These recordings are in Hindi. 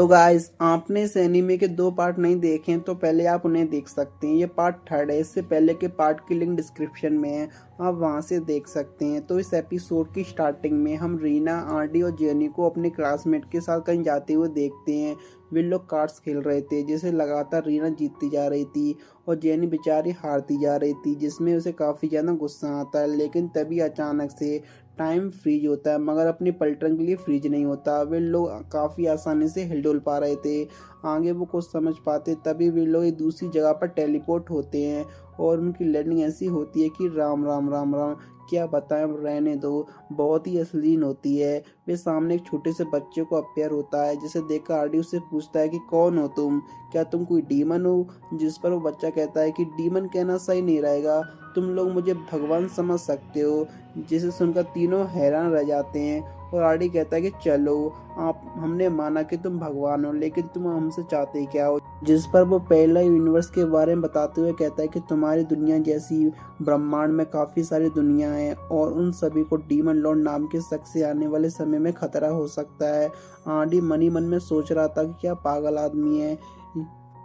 तो गाइस, आपने इस एनीमे के 2 पार्ट नहीं देखे हैं तो पहले आप उन्हें देख सकते हैं। ये पार्ट 3 है। इससे पहले के पार्ट की लिंक डिस्क्रिप्शन में है, आप वहां से देख सकते हैं। तो इस एपिसोड की स्टार्टिंग में हम रीना, आरडी और जेनी को अपने क्लासमेट के साथ कहीं जाते हुए देखते हैं। वे लोग कार्ड्स खेल रहे थे, जिसे लगातार रीना जीतती जा रही थी और जेनी बेचारी हारती जा रही थी, जिसमें उसे काफ़ी ज़्यादा गुस्सा आता है। लेकिन तभी अचानक से टाइम फ्रीज होता है, मगर अपनी पलटन के लिए फ्रीज नहीं होता। वे लोग काफ़ी आसानी से हिल पा रहे थे। आगे वो कुछ समझ पाते तभी वे लोग एक दूसरी जगह पर टेलीपोर्ट होते हैं और उनकी लैंडिंग ऐसी होती है कि राम राम राम राम, क्या बताएं, अब रहने दो। बहुत ही अश्लील होती है। वे सामने एक छोटे से बच्चे को अपेयर होता है, जिसे देखकर आरडी उससे पूछता है कि कौन हो तुम, क्या तुम कोई डीमन हो। जिस पर वो बच्चा कहता है कि डीमन कहना सही नहीं रहेगा, तुम लोग मुझे भगवान समझ सकते हो। जिसे सुनकर तीनों हैरान रह जाते हैं और आरडी कहता है कि चलो, आप हमने माना कि तुम भगवान हो, लेकिन तुम हमसे चाहते क्या हो। जिस पर वो पहला यूनिवर्स के बारे में बताते हुए कहता है कि तुम्हारी दुनिया जैसी ब्रह्मांड में काफ़ी सारी दुनिया हैं और उन सभी को डीमन लॉर्ड नाम के शख्स से आने वाले समय में खतरा हो सकता है। आरडी मन ही मन में सोच रहा था कि क्या पागल आदमी है,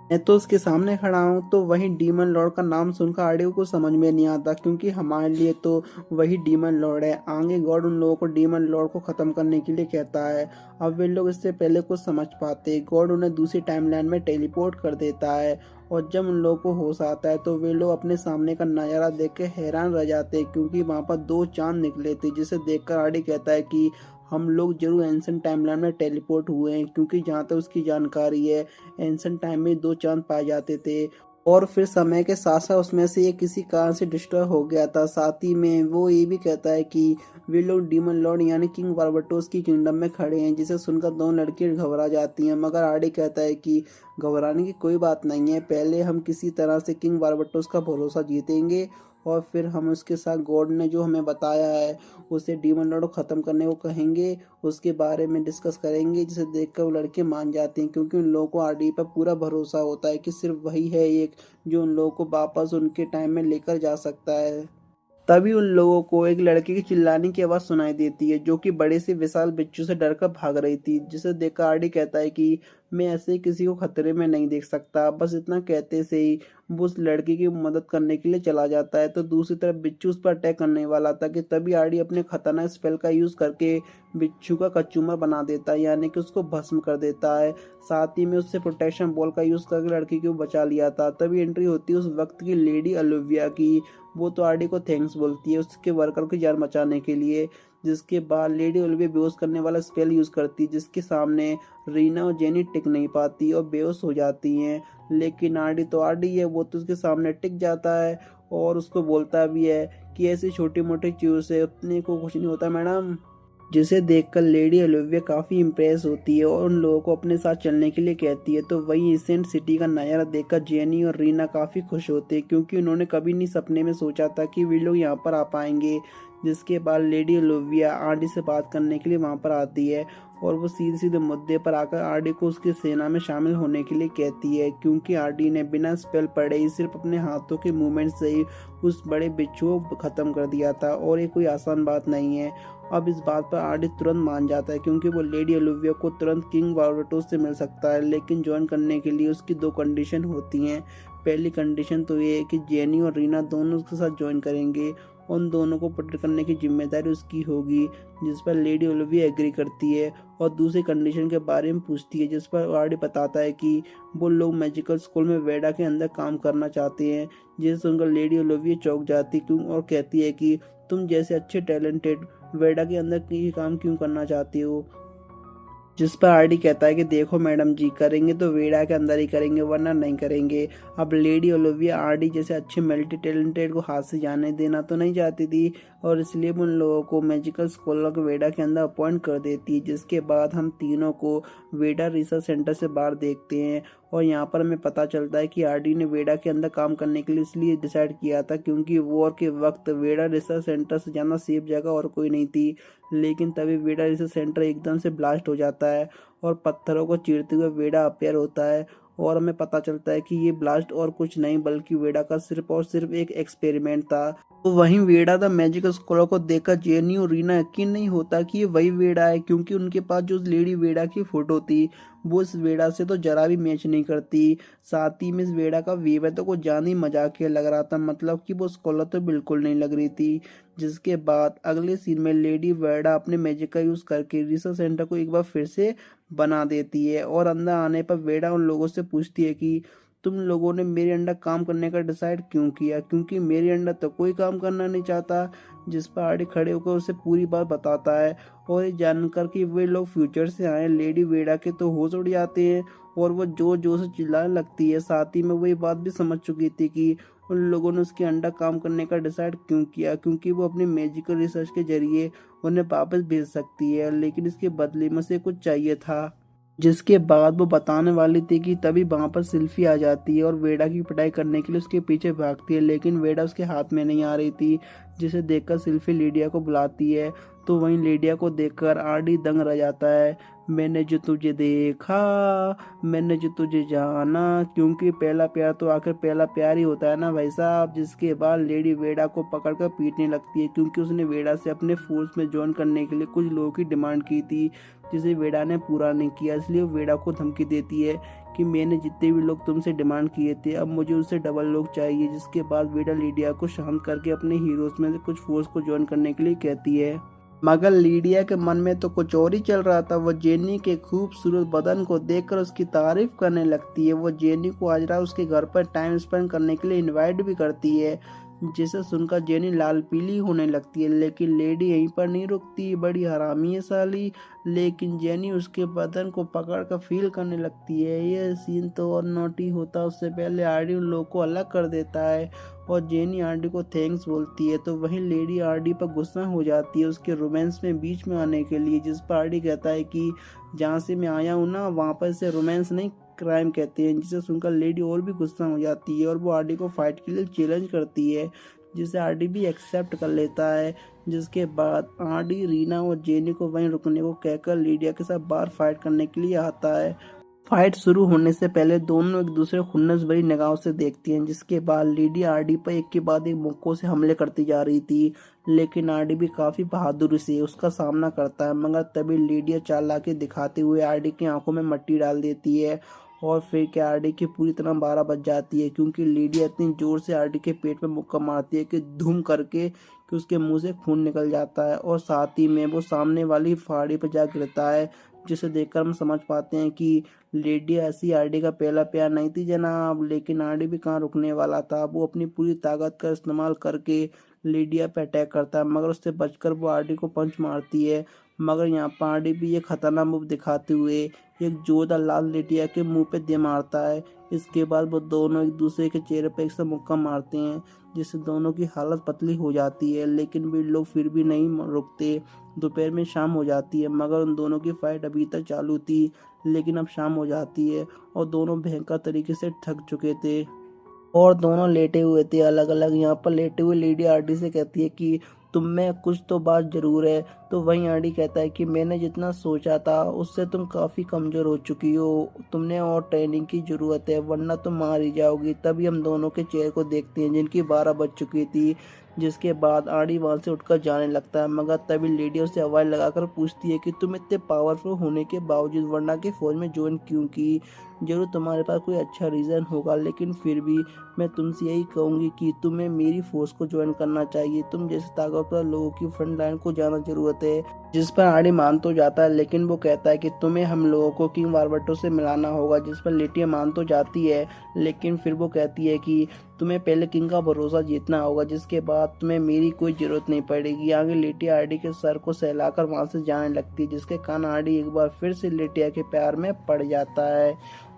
मैं तो उसके सामने खड़ा हूँ। तो वही डीमन लॉर्ड का नाम सुनकर आरडी को समझ में नहीं आता, क्योंकि हमारे लिए तो वही डीमन लॉर्ड है। आगे गॉड उन लोगों को डीमन लॉर्ड को खत्म करने के लिए कहता है। अब वे लोग इससे पहले कुछ समझ पाते, गॉड उन्हें दूसरी टाइमलाइन में टेलीपोर्ट कर देता है और जब उन लोगों को होश आता है तो वे लोग अपने सामने का नज़ारा देख के हैरान रह जाते हैं, क्योंकि वहाँ पर 2 चांद निकले थे। जिसे देखकर आरडी कहता है कि हम लोग जरूर एंशिएंट टाइमलाइन में टेलीपोर्ट हुए हैं, क्योंकि जहाँ तक उसकी जानकारी है एंशिएंट टाइम में 2 चांद पाए जाते थे और फिर समय के साथ साथ उसमें से ये किसी कारण से डिस्ट्रॉय हो गया था। साथ ही में वो ये भी कहता है कि वे लोग डीमन लॉर्ड यानी किंग बार्बाटोस की किंगडम में खड़े हैं, जिसे सुनकर दोनों लड़कियां घबरा जाती हैं। मगर आरडी कहता है कि घबराने की कोई बात नहीं है, पहले हम किसी तरह से किंग बार्बाटोस का भरोसा जीतेंगे और फिर हम उसके साथ गॉड ने जो हमें बताया है उसे डीमन लॉर्ड को ख़त्म करने को कहेंगे, उसके बारे में डिस्कस करेंगे। जिसे देखकर वो लड़के मान जाते हैं, क्योंकि उन लोगों को आरडी पर पूरा भरोसा होता है कि सिर्फ वही है एक जो उन लोगों को वापस उनके टाइम में लेकर जा सकता है। तभी उन लोगों को एक लड़के की चिल्लाने की आवाज सुनाई देती है, जो कि बड़े से विशाल बिच्छू से डरकर भाग रही थी। जिसे देखकर आरडी कहता है कि मैं ऐसे ही किसी को खतरे में नहीं देख सकता। बस इतना कहते से ही वो उस लड़की की मदद करने के लिए चला जाता है। तो दूसरी तरफ बिच्छू उस पर अटैक करने वाला था कि तभी आरडी अपने खतरनाक स्पेल का यूज करके बिच्छू का कचूमर बना देता है, यानी कि उसको भस्म कर देता है। साथ ही में उससे प्रोटेक्शन बॉल का यूज करके लड़की को बचा लिया था। तभी एंट्री होती है उस वक्त की लेडी ओलिविया की। वो तो आरडी को थैंक्स बोलती है उसके वर्कर की जान बचाने के लिए। जिसके बाद लेडी ओलिविया बेहोश करने वाला स्पेल यूज करती है, जिसके सामने रीना और जेनी टिक नहीं पाती और बेहोश हो जाती हैं। लेकिन आरडी तो आरडी है, वो तो उसके सामने टिक जाता है और उसको बोलता भी है कि ऐसी छोटी मोटी चीज़ों से अपने को कुछ नहीं होता मैडम। जिसे देखकर लेडी ओलिविया काफ़ी इम्प्रेस होती है और उन लोगों को अपने साथ चलने के लिए कहती है। तो वही एसेंट सिटी का नज़ारा देखकर जेनी और रीना काफ़ी खुश होते हैं, क्योंकि उन्होंने कभी नहीं सपने में सोचा था कि वे लोग यहाँ पर आ पाएंगे। जिसके बाद लेडी ओलिविया आरडी से बात करने के लिए वहाँ पर आती है और वो सीधे सीधे मुद्दे पर आकर आरडी को उसकी सेना में शामिल होने के लिए कहती है, क्योंकि आरडी ने बिना स्पेल पढ़े ही सिर्फ अपने हाथों के मूवमेंट से ही उस बड़े बिच्छू को ख़त्म कर दिया था और ये कोई आसान बात नहीं है। अब इस बात पर आरडी तुरंत मान जाता है, क्योंकि वो लेडी ओलिविया को तुरंत किंग बार्बाटोस से मिल सकता है, लेकिन ज्वाइन करने के लिए उसकी 2 कंडीशन होती हैं। पहली कंडीशन तो ये है कि जेनी और रीना दोनों उसके साथ ज्वाइन करेंगे, उन दोनों को प्रोटेक्ट करने की जिम्मेदारी उसकी होगी। जिस पर लेडी ओलिविया एग्री करती है और दूसरी कंडीशन के बारे में पूछती है, जिस पर आरडी बताता है कि वो लोग मैजिकल स्कूल में वेडा के अंदर काम करना चाहते हैं। जिसे सुनकर लेडी ओलिविया चौंक जाती क्यों और कहती है कि तुम जैसे अच्छे टैलेंटेड वेडा के अंदर की काम क्यों करना चाहती हो। जिस पर आरडी कहता है कि देखो मैडम जी, करेंगे तो वेडा के अंदर ही करेंगे, वरना नहीं करेंगे। अब लेडी ओलिविया आरडी जैसे अच्छे मल्टी टैलेंटेड को हाथ से जाने देना तो नहीं चाहती थी और इसलिए उन लोगों को मैजिकल स्कॉलर को वेडा के अंदर अपॉइंट कर देती है। जिसके बाद हम तीनों को वेडा रिसर्च सेंटर से बाहर देखते हैं और यहाँ पर हमें पता चलता है कि आरडी ने वेडा के अंदर काम करने के लिए इसलिए डिसाइड किया था क्योंकि वॉर के वक्त वेडा रिसर्च सेंटर से ज़्यादा सेफ जगह और कोई नहीं थी। लेकिन तभी वेडा रिसर्च सेंटर एकदम से ब्लास्ट हो जाता है और पत्थरों को चीरते हुए वेडा अपेयर होता है और हमें पता चलता है कि ये ब्लास्ट और कुछ नहीं बल्कि वेडा का सिर्फ और सिर्फ एक एक्सपेरिमेंट था। तो वहीं वेडा द मैजिकल स्कॉलर को देखकर जेनी और रीना यकीन नहीं होता कि ये वही वेडा है, क्योंकि उनके पास जो लेडी वेडा की फोटो थी वो इस वेड़ा से तो जरा भी मैच नहीं करती। साथ ही में इस वेड़ा का वेव है तो कुछ ज्यादा ही मजाकिया लग रहा था, मतलब कि वो स्कॉलर तो बिल्कुल नहीं लग रही थी। जिसके बाद अगले सीन में लेडी वेड़ा अपने मैजिक का यूज करके रिसर्च सेंटर को एक बार फिर से बना देती है, और अंदर आने पर वेड़ा उन लोगों से पूछती है कि तुम लोगों ने मेरे अंडर काम करने का डिसाइड क्यों किया, क्योंकि मेरे अंडर तो कोई काम करना नहीं चाहता। जिस पर आर्डी खड़े होकर उसे पूरी बात बताता है, और ये जानकर कि वे लोग फ्यूचर से आए लेडी वेड़ा के तो होश उड़ जाते हैं, और वो जोर जोर से चिल्लाने लगती है। साथ ही में वो ये बात भी समझ चुकी थी कि उन लोगों ने उसके अंडर काम करने का डिसाइड क्यों किया, क्योंकि वो अपनी मैजिकल रिसर्च के जरिए उन्हें वापस भेज सकती है, लेकिन इसके बदले में से कुछ चाहिए था। जिसके बाद वो बताने वाली थी कि तभी वहां पर सिल्फी आ जाती है और वेड़ा की पिटाई करने के लिए उसके पीछे भागती है, लेकिन वेड़ा उसके हाथ में नहीं आ रही थी। जिसे देखकर सिल्फी लीडिया को बुलाती है, तो वहीं लीडिया को देखकर आरडी दंग रह जाता है। मैंने जो तुझे देखा, मैंने जो तुझे जाना, क्योंकि पहला प्यार तो आखिर पहला प्यार ही होता है ना भाई साहब। जिसके बाद लेडी वेड़ा को पकड़कर पीटने लगती है, क्योंकि उसने वेड़ा से अपने फोर्स में ज्वाइन करने के लिए कुछ लोगों की डिमांड की थी, जिसे वेड़ा ने पूरा नहीं किया। इसलिए वो वेड़ा को धमकी देती है कि मैंने जितने भी लोग तुमसे डिमांड किए थे, अब मुझे उससे डबल लोग चाहिए। जिसके बाद वेड़ा लीडिया को शांत करके अपने हीरोज में से कुछ फोर्स को ज्वाइन करने के लिए कहती है। मगर लीडिया के मन में तो कुछ और ही चल रहा था। वो जेनी के खूबसूरत बदन को देखकर उसकी तारीफ करने लगती है। वो जेनी को आज रात उसके घर पर टाइम स्पेंड करने के लिए इनवाइट भी करती है, जिसे सुनकर जेनी लाल पीली होने लगती है। लेकिन लेडी यहीं पर नहीं रुकती, बड़ी हरामी है साली। लेकिन जेनी उसके बदन को पकड़ कर फील करने लगती है। ये सीन तो और नोटी होता, उससे पहले आरडी उन लोगों को अलग कर देता है, और जेनी आरडी को थैंक्स बोलती है। तो वहीं लेडी आरडी पर गुस्सा हो जाती है उसके रोमांस में बीच में आने के लिए, जिस पर आरडी कहता है कि जहाँ से मैं आया हूँ ना, वहाँ पर इसे रोमांस नहीं क्राइम कहते हैं। जिसे सुनकर लेडी और भी गुस्सा हो जाती है और वो आरडी को फाइट के लिए चैलेंज करती है, जिसे आरडी भी एक्सेप्ट कर लेता है। जिसके बाद आरडी रीना और जेनी को वहीं रुकने को कहकर लीडिया के साथ बाहर फाइट करने के लिए आता है। फाइट शुरू होने से पहले दोनों एक दूसरे को खुन्नस भरी निगाहों से देखती हैं। जिसके बाद लीडी आरडी पर एक के बाद एक मुक्कों से हमले करती जा रही थी, लेकिन आरडी भी काफी बहादुरी से उसका सामना करता है। मगर तभी लीडिया चालाकी दिखाते हुए आरडी की आंखों में मट्टी डाल देती है, और फिर क्या आरडी की पूरी तरह 12 बज जाती है, क्योंकि लीडिया इतनी जोर से आरडी के पेट में मुक्का मारती है कि धूम करके कि उसके मुंह से खून निकल जाता है, और साथ ही में वो सामने वाली फाड़ी पर जा गिरता है। जिसे देखकर हम समझ पाते हैं कि लेडी ऐसी आरडी का पहला प्यार नहीं थी जनाब। लेकिन आरडी भी कहाँ रुकने वाला था, वो अपनी पूरी ताकत का इस्तेमाल करके लीडिया पे अटैक करता है, मगर उससे बचकर वो आरडी को पंच मारती है। मगर यहाँ पर आरडी भी ये खतरनाक मूव दिखाते हुए एक जोरदार लाल लीडिया के मुंह पे दे मारता है। इसके बाद वो दोनों एक दूसरे के चेहरे पे एक साथ मुक्का मारते हैं, जिससे दोनों की हालत पतली हो जाती है। लेकिन वे लोग फिर भी नहीं रुकते। दोपहर में शाम हो जाती है, मगर उन दोनों की फाइट अभी तक चालू थी। लेकिन अब शाम हो जाती है और दोनों भयंकर तरीके से थक चुके थे, और दोनों लेटे हुए थे अलग अलग। यहाँ पर लेटे हुए लेडी आरडी से कहती है कि तुम में कुछ तो बात जरूर है। तो वहीं आरडी कहता है कि मैंने जितना सोचा था उससे तुम काफ़ी कमज़ोर हो चुकी हो, तुमने और ट्रेनिंग की ज़रूरत है, वरना तुम मार ही जाओगी। तभी हम दोनों के चेहरे को देखते हैं जिनकी 12 बज चुकी थी। जिसके बाद आरडी वहाँ से उठकर जाने लगता है, मगर तभी लेडी उसे आवाज़ लगाकर पूछती है कि तुम इतने पावरफुल होने के बावजूद वरना की फौज में ज्वाइन क्यों की। जरूर तुम्हारे पास कोई अच्छा रीज़न होगा, लेकिन फिर भी मैं तुमसे यही कहूँगी कि तुम्हें मेरी फोर्स को ज्वाइन करना चाहिए। तुम जैसे ताकतवर लोगों की फ्रंट लाइन को जाना जरूरत है। जिस पर आरडी मान तो जाता है, लेकिन वो कहता है कि तुम्हें हम लोगों को किंग बार्बाटो से मिलाना होगा। जिस पर लेटिया मान तो जाती है, लेकिन फिर वो कहती है कि तुम्हें पहले किंग का भरोसा जीतना होगा, जिसके बाद तुम्हें मेरी कोई जरूरत नहीं पड़ेगी। आगे लेटिया आरडी के सर को सहलाकर वहां से जाने लगती है, जिसके कारण आरडी एक बार फिर से लेटिया के प्यार में पड़ जाता है।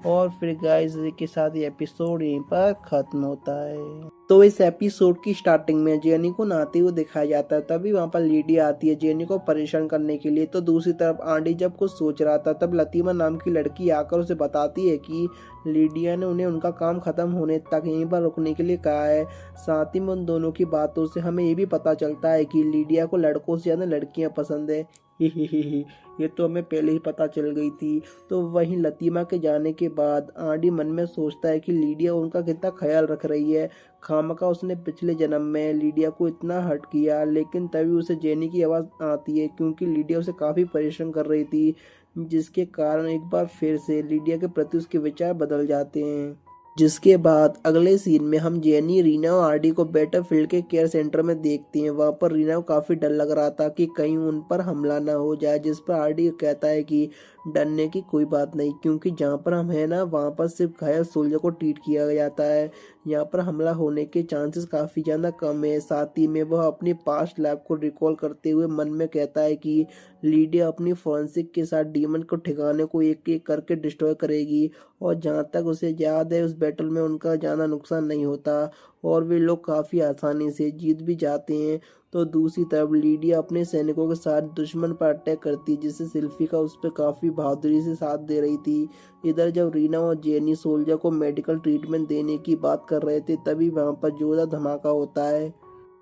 और फिर गाइस के साथ ये एपिसोड यहीं पर खत्म होता है। तो इस एपिसोड की स्टार्टिंग में जेनी को नहाते हुए दिखाया जाता है। तभी वहाँ पर लीडिया आती है जेनी को परेशान करने के लिए। तो दूसरी तरफ आरडी जब कुछ सोच रहा था, तब लतीमा नाम की लड़की आकर उसे बताती है कि लीडिया ने उन्हें उनका काम खत्म होने तक यहीं पर रुकने के लिए कहा है। साथ ही में उन दोनों की बातों से हमें ये भी पता चलता है कि लीडिया को लड़कों से ज़्यादा लड़कियां पसंद है। ये तो हमें पहले ही पता चल गई थी। तो वहीं लतीमा के जाने के बाद आरडी मन में सोचता है कि लीडिया उनका कितना ख्याल रख रही है। खामका उसने पिछले जन्म में लीडिया को इतना हर्ट किया, लेकिन तभी उसे जेनी की आवाज़ आती है, क्योंकि लीडिया उसे काफ़ी परेशान कर रही थी। जिसके कारण एक बार फिर से लीडिया के प्रति उसके विचार बदल जाते हैं। जिसके बाद अगले सीन में हम जेनी, रीना और आरडी को बैटरफील्ड के केयर सेंटर में देखते हैं। वहां पर रीना को काफी डर लग रहा था कि कहीं उन पर हमला ना हो जाए, जिस पर आरडी कहता है कि डरने की कोई बात नहीं, क्योंकि जहाँ पर हम है ना वहाँ पर सिर्फ घायल सोल्जर को ट्रीट किया जाता है। यहाँ पर हमला होने के चांसेस काफ़ी ज़्यादा कम है। साथ ही में वह अपनी पास्ट लाइफ को रिकॉल करते हुए मन में कहता है कि लीडिया अपनी फॉरेंसिक के साथ डीमन को ठिकाने को एक एक करके डिस्ट्रॉय करेगी, और जहाँ तक उसे याद है उस बैटल में उनका ज़्यादा नुकसान नहीं होता और वे लोग काफ़ी आसानी से जीत भी जाते हैं। तो दूसरी तरफ लीडिया अपने सैनिकों के साथ दुश्मन पर अटैक करती है, जिससे सिल्फिका उस पर काफ़ी बहादुरी से साथ दे रही थी। इधर जब रीना और जेनी सोल्जर को मेडिकल ट्रीटमेंट देने की बात कर रहे थे, तभी वहाँ पर जोरदार धमाका होता है,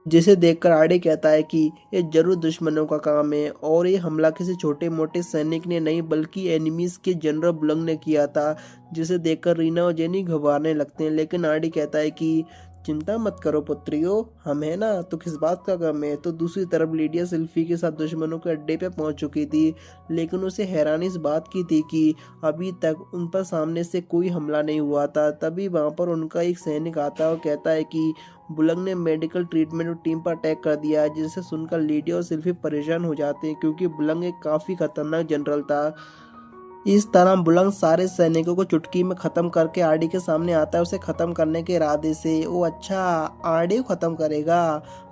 जिसे देखकर आरडी कहता है कि ये जरूर दुश्मनों का काम है और ये हमला किसी छोटे मोटे सैनिक ने नहीं बल्कि एनिमीज के जनरल बुलंग ने किया था। जिसे देखकर रीना और जेनी घबराने लगते हैं, लेकिन आरडी कहता है कि चिंता मत करो पुत्रियों, हम है ना, तो किस बात का गम है। तो दूसरी तरफ लीडिया सिल्फी के साथ दुश्मनों के अड्डे पे पहुंच चुकी थी, लेकिन उसे हैरानी इस बात की थी कि अभी तक उन पर सामने से कोई हमला नहीं हुआ था। तभी वहां पर उनका एक सैनिक आता है और कहता है कि बुलंग ने मेडिकल ट्रीटमेंट और टीम पर अटैक कर दिया, जिसे सुनकर लीडिया और सिल्फी परेशान हो जाते हैं, क्योंकि बुलंग एक काफी खतरनाक जनरल था। इस तरह बुलंद सारे सैनिकों को चुटकी में खत्म करके आरडी के सामने आता है, उसे खत्म करने के इरादे से। वो अच्छा, आरडी को खत्म करेगा।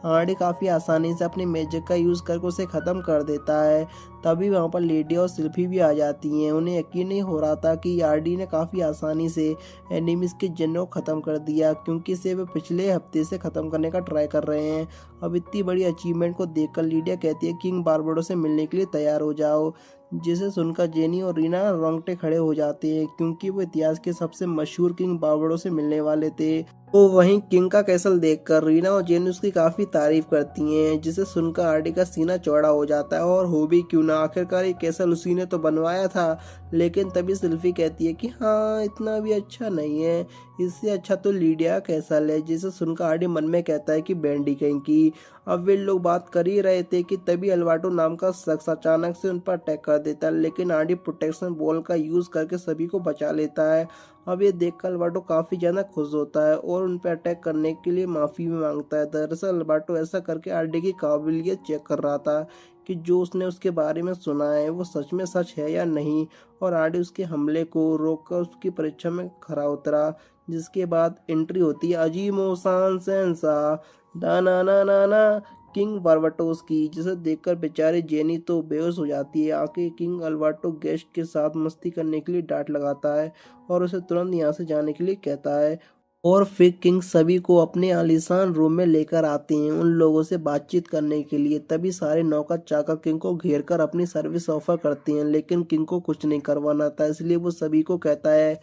आरडी काफी आसानी से अपनी मैजिक का यूज करके उसे खत्म कर देता है। तभी वहां पर लेडी और सिल्फी भी आ जाती हैं। उन्हें यकीन नहीं हो रहा था कि आरडी ने काफी आसानी से एनिमीज के जनों को खत्म कर दिया, क्योंकि इसे वे पिछले हफ्ते से खत्म करने का ट्राई कर रहे हैं। अब इतनी बड़ी अचीवमेंट को देखकर लीडिया कहती है किंग बारबडो से मिलने के लिए तैयार हो जाओ, जिसे सुनकर जेनी और रीना रोंगटे खड़े हो जाते हैं, क्योंकि वो इतिहास के सबसे मशहूर किंग बारबडो से मिलने वाले थे। तो वहीं किंग का कैसल देखकर रीना और जेनी उसकी काफी तारीफ करती हैं, जिसे सुनकर आरडी का सीना चौड़ा हो जाता है। और हो भी क्यों ना, आखिरकार ये कैसल उसी ने तो बनवाया था। लेकिन तभी सिल्फी कहती है कि हाँ, इतना भी अच्छा नहीं है, इससे अच्छा तो लीडिया कैसल है, जिसे सुनकर आरडी मन में कहता है कि बैंडी कहीं की। अब वे लोग बात कर ही रहे थे कि तभी अल्वाटो नाम का शख्स अचानक से उन पर अटैक कर देता है, लेकिन आरडी प्रोटेक्शन बॉल का यूज करके सभी को बचा लेता है। अब ये देखकर अल्वाटो काफी ज्यादा खुश होता है और उन पर अटैक करने के लिए माफी भी मांगता है। दरअसल अल्वाटो ऐसा करके आरडी की काबिलियत चेक कर रहा था कि जो उसने उसके बारे में सुना है वो सच में सच है या नहीं, और आरडी उसके हमले को रोककर उसकी परीक्षा में खरा उतरा। जिसके बाद एंट्री होती है अजीमो सान सेंसा दाना ना ना ना किंग बारबाटोस की, जिसे देखकर बेचारे जेनी तो बेहोश हो जाती है। आके किंग अल्वाटो गेस्ट के साथ मस्ती करने के लिए डांट लगाता है और उसे तुरंत यहाँ से जाने के लिए कहता है। और फिर किंग सभी को अपने आलीशान रूम में लेकर आते हैं उन लोगों से बातचीत करने के लिए। तभी सारे नौकर चाकर किंग को घेर कर अपनी सर्विस ऑफर करते हैं, लेकिन किंग को कुछ नहीं करवाना था, इसलिए वो सभी को कहता है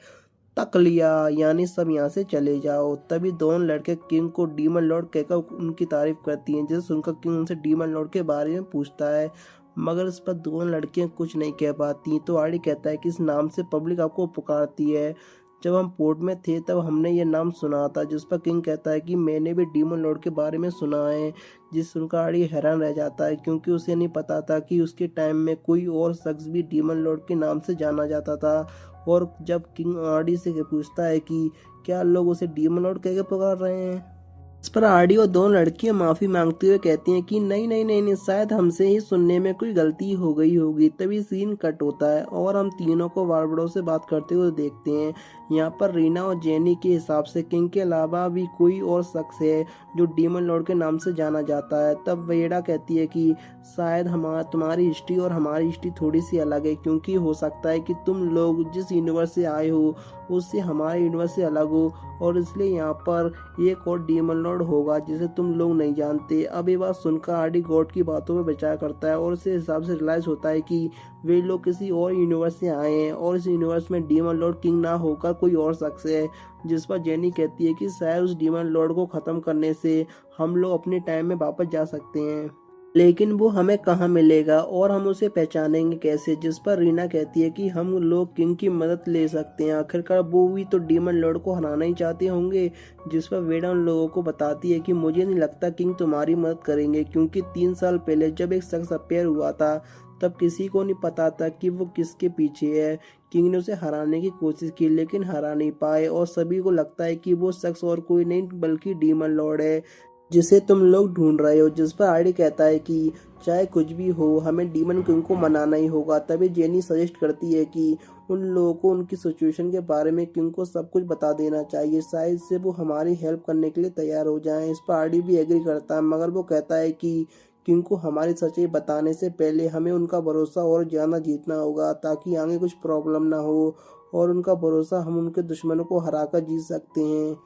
तक लिया, यानी सब यहाँ से चले जाओ। तभी दोनों लड़के किंग को डीमन लॉर्ड कहकर उनकी तारीफ करती हैं, जिसे सुनकर किंग उनसे डीमन लॉर्ड के बारे में पूछता है, मगर इस पर दोनों लड़कियां कुछ नहीं कह पाती। तो आरडी कहता है कि इस नाम से पब्लिक आपको पुकारती है, जब हम पोर्ट में थे तब हमने ये नाम सुना था। जिस पर किंग कहता है कि मैंने भी डीमन लॉर्ड के बारे में सुना है। जिस सुनकर आरडी हैरान रह जाता है, क्योंकि उसे नहीं पता था कि उसके टाइम में कोई और शख्स भी डीमन लॉर्ड के नाम से जाना जाता था। और जब किंग आरडी से पूछता है कि क्या लोग उसे डीमन लॉर्ड कह के पुकार रहे हैं, इस पर आरडी और दोनों लड़कियां माफी मांगते हुए कहती हैं कि नहीं नहीं नहीं नहीं, शायद हमसे ही सुनने में कोई गलती हो गई होगी। तभी सीन कट होता है और हम तीनों को बारबडो से बात करते हुए देखते हैं। यहाँ पर रीना और जेनी के हिसाब से किंग के अलावा भी कोई और शख्स है जो डीमन लॉर्ड के नाम से जाना जाता है। तब वेडा कहती है कि शायद तुम्हारी हिस्ट्री और हमारी हिस्ट्री थोड़ी सी अलग है, क्योंकि हो सकता है कि तुम लोग जिस यूनिवर्स से आए हो उससे हमारे यूनिवर्स से अलग हो, और इसलिए यहाँ पर एक और डीमन लॉर्ड होगा जिसे तुम लोग नहीं जानते। अब ये बात सुनकर आरडी गॉड की बातों में विचार करता है और उसे हिसाब से रियलाइज होता है कि वे लोग किसी और यूनिवर्स से आए हैं और इस यूनिवर्स में डीमन लॉर्ड किंग ना होकर कोई और शख्स है। जिस पर जेनी कहती है कि शायद उस डीमन लॉर्ड को खत्म करने से हम लोग अपने टाइम में वापस जा सकते हैं, लेकिन वो हमें कहाँ मिलेगा और हम उसे पहचानेंगे कैसे। जिस पर रीना कहती है कि हम लोग किंग की मदद ले सकते हैं, आखिरकार वो भी तो डीमन लॉर्ड को हराना ही चाहते होंगे। जिस पर वेडा उन लोगों को बताती है कि मुझे नहीं लगता किंग तुम्हारी मदद करेंगे, क्योंकि 3 साल पहले जब एक शख्स अपेयर हुआ था तब किसी को नहीं पता था कि वो किसके पीछे है। किंग ने उसे हराने की कोशिश की लेकिन हरा नहीं पाए और सभी को लगता है कि वो शख्स और कोई नहीं बल्कि डीमन लॉर्ड है जिसे तुम लोग ढूंढ रहे हो। जिस पर आर्डी कहता है कि चाहे कुछ भी हो हमें डीमन किंग को मनाना ही होगा। तभी जेनी सजेस्ट करती है कि उन लोगों को उनकी सिचुएशन के बारे में किंग को सब कुछ बता देना चाहिए, शायद से वो हमारी हेल्प करने के लिए तैयार हो जाएं। इस पर आर्डी भी एग्री करता है मगर वो कहता है कि किंग को हमारी सच्चाई बताने से पहले हमें उनका भरोसा और ज्यादा जीतना होगा ताकि आगे कुछ प्रॉब्लम ना हो और उनका भरोसा हम उनके दुश्मनों को हराकर जीत सकते हैं।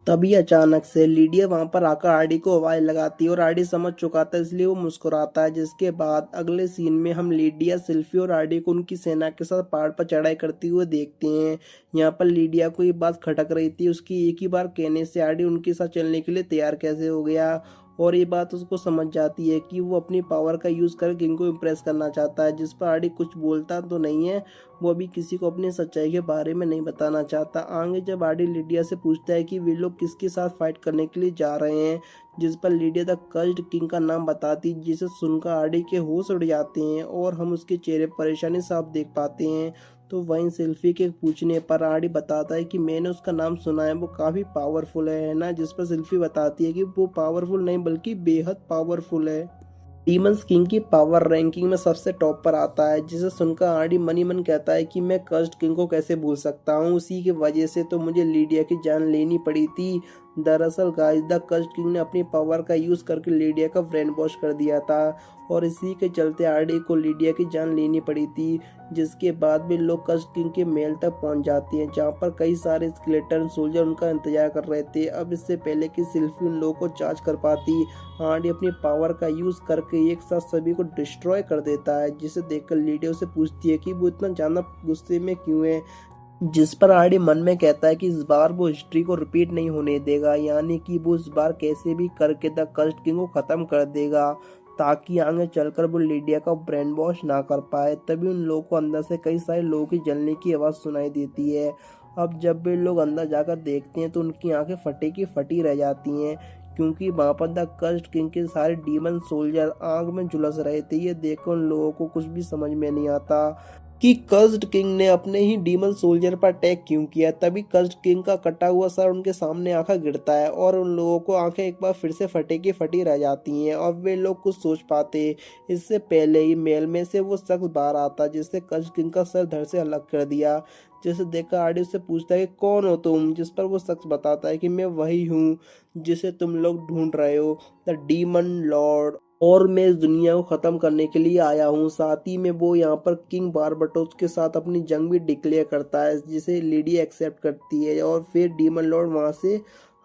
तभी अचानक से लीडिया वहां पर आकर आरडी को आवाज लगाती है और आरडी समझ चुका था इसलिए वो मुस्कुराता है। जिसके बाद अगले सीन में हम लीडिया, सिल्फी और आरडी को उनकी सेना के साथ पहाड़ पर चढ़ाई करते हुए देखते हैं। यहाँ पर लीडिया को ये बात खटक रही थी, उसकी एक ही बार कहने से आरडी उनके साथ चलने के लिए तैयार कैसे हो गया और ये बात उसको समझ जाती है कि वो अपनी पावर का यूज कर किंग को इम्प्रेस करना चाहता है। जिस पर आरडी कुछ बोलता तो नहीं है, वो अभी किसी को अपनी सच्चाई के बारे में नहीं बताना चाहता। आगे जब आरडी लीडिया से पूछता है कि वे लोग किसके साथ फाइट करने के लिए जा रहे हैं, जिस पर लीडिया द कर्स्ड किंग का नाम बताती, जिसे सुनकर आरडी के होश उड़ जाते हैं और हम उसके चेहरे पर परेशानी साफ देख पाते हैं। तो वहीं सेल्फी के पूछने पर आरडी बताता है कि मैंने उसका नाम सुना है, वो काफी पावरफुल है ना। जिस पर सेल्फी बताती है कि वो पावरफुल नहीं बल्कि बेहद पावरफुल है, डीमंस किंग की पावर रैंकिंग में सबसे टॉप पर आता है। जिसे सुनकर आरडी मनी मन कहता है कि मैं कर्स्ड किंग को कैसे भूल सकता हूँ, उसी की वजह से तो मुझे लीडिया की जान लेनी पड़ी थी। दरअसल गाइस द कर्स्ड किंग ने अपनी पावर का यूज करके लीडिया का ब्रेन वॉश कर दिया था और इसी के चलते आरडी को लीडिया की जान लेनी पड़ी थी। जिसके बाद भी लोग कर्स्ड किंग के महल तक पहुंच जाते हैं जहां पर कई सारे स्केलेटन सोल्जर उनका इंतजार कर रहे थे। अब इससे पहले कि सिल्फी उन लोगों को चार्ज कर पाती, आरडी अपनी पावर का यूज करके एक साथ सभी को डिस्ट्रॉय कर देता है। जिसे देखकर लीडिया उसे पूछती है कि वो इतना ज्यादा गुस्से में क्यों है, जिस पर आरडी मन में कहता है कि इस बार वो हिस्ट्री को रिपीट नहीं होने देगा, यानी कि वो इस बार कैसे भी करके द कर्स्ड किंग को खत्म कर देगा ताकि आगे चलकर वो लीडिया का ब्रेन वॉश ना कर पाए। तभी उन लोगों को अंदर से कई सारे लोगों की जलने की आवाज सुनाई देती है। अब जब वे लोग अंदर जाकर देखते हैं तो उनकी आंखें फटी की फटी रह जाती हैं क्योंकि वहां पर द कर्स्ड किंग के सारे डीमन सोल्जर आग में झुलस रहे थे। ये देखकर उन लोगों को कुछ भी समझ में नहीं आता कि कर्स्ड किंग ने अपने ही डीमन सोल्जर पर अटैक क्यों किया। तभी कर्स्ड किंग का कटा हुआ सर उनके सामने आकर गिरता है और उन लोगों को आंखें एक बार फिर से फटे की फटी रह जाती हैं और वे लोग कुछ सोच पाते इससे पहले ही मेल में से वो शख्स बाहर आता जिससे कर्स्ड किंग का सर धड़ से अलग कर दिया। जैसे देखकर आरडी उससे पूछता है कि कौन हो तुम, जिस पर वो शख्स बताता है कि मैं वही हूँ जिसे तुम लोग ढूंढ रहे हो, द डीमन लॉर्ड, और मैं इस दुनिया को खत्म करने के लिए आया हूँ। साथ ही में वो यहाँ पर किंग बारबटोस के साथ अपनी जंग भी डिक्लेयर करता है जिसे लेडी एक्सेप्ट करती है और फिर डीमन लॉर्ड वहां से